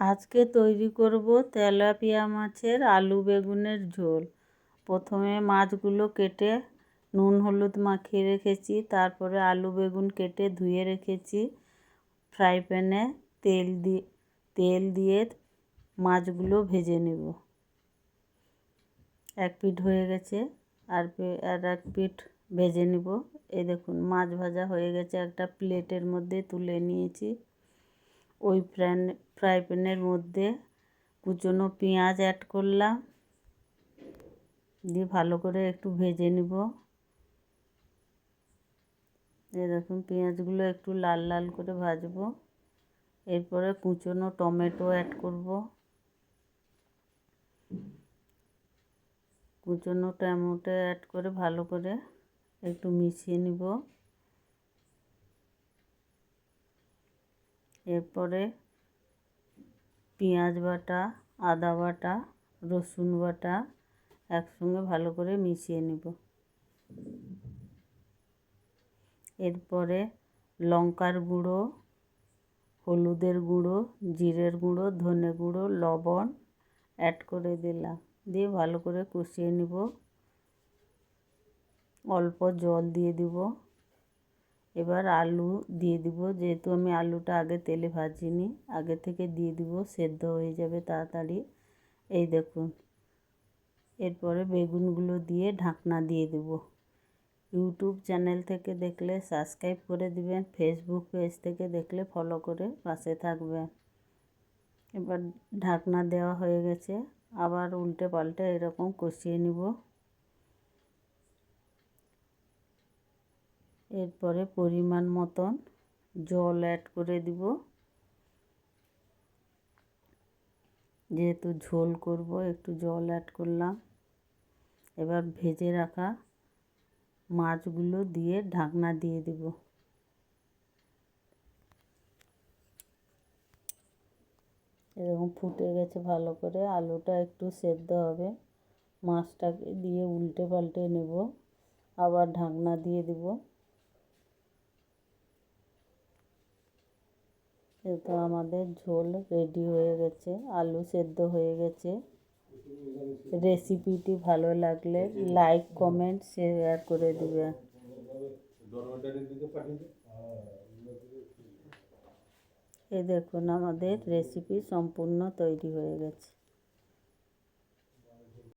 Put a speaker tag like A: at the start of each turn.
A: আজকে তৈরি করব তেলাপিয়া মাছের আলু বেগুনের ঝোল। প্রথমে মাছগুলো কেটে নুন হলুদ মাখিয়ে রেখেছি, তারপরে আলু বেগুন কেটে ধুয়ে রেখেছি। ফ্রাই প্যানে তেল দিয়ে মাছগুলো ভেজে নেব। এক পিঠ হয়ে গেছে, আর এক পিঠ ভেজে নেব। এই দেখুন মাছ ভাজা হয়ে গেছে, একটা প্লেটের মধ্যে তুলে নিয়েছি। ওই ফ্রাই প্যানের মধ্যে কুচনো পেঁয়াজ অ্যাড করলাম, দিয়ে ভালো করে একটু ভেজে নিব। এই দেখুন পেঁয়াজগুলো একটু লাল লাল করে ভাজবো। এরপরে কুচনো টমেটো অ্যাড করব। কুচনো টমেটো অ্যাড করে ভালো করে একটু মিশিয়ে নিব। এরপরে পেঁয়াজ বাটা, আদা বাটা, রসুন বাটা একসঙ্গে ভালো করে মিশিয়ে নেব। এরপরে লঙ্কার গুঁড়ো, হলুদের গুঁড়ো, জিরের গুঁড়ো, ধনে গুঁড়ো, লবণ অ্যাড করে দিলাম, দিয়ে ভালো করে কষিয়ে নেব। অল্প জল দিয়ে দিব। এবার আলু দিয়ে দিব, যেহেতু আমি আলুটা আগে তেলে ভাজিনি, আগে থেকে দিয়ে দিব, সেদ্ধ হয়ে যাবে তাড়াতাড়ি। এই দেখুন, এরপরে বেগুনগুলো দিয়ে ঢাকনা দিয়ে দেব। ইউটিউব চ্যানেল থেকে দেখলে সাবস্ক্রাইব করে দিবেন, ফেসবুক পেজ থেকে দেখলে ফলো করে পাশে থাকবেন। এবার ঢাকনা দেওয়া হয়ে গেছে, আবার উল্টে পাল্টে এরকম কষিয়ে নিব। এরপরে পরিমাণ মতন জল অ্যাড করে দিব, যেহেতু ঝোল করব একটু জল অ্যাড করলাম। এবার ভেজে রাখা মাছগুলো দিয়ে ঢাকনা দিয়ে দিব। এরকম ফুটে গেছে ভালো করে, আলুটা একটু সেদ্ধ হবে। মাছটাকে দিয়ে উল্টে পাল্টে নেব, আবার ঢাকনা দিয়ে দেব। তো আমাদের ঝোল রেডি হয়ে গেছে, আলু সেদ্ধ হয়ে গেছে। রেসিপিটি ভালো লাগলে লাইক কমেন্ট শেয়ার করে দিবেন। এই দেখুন আমাদের রেসিপি সম্পূর্ণ তৈরি হয়ে গেছে।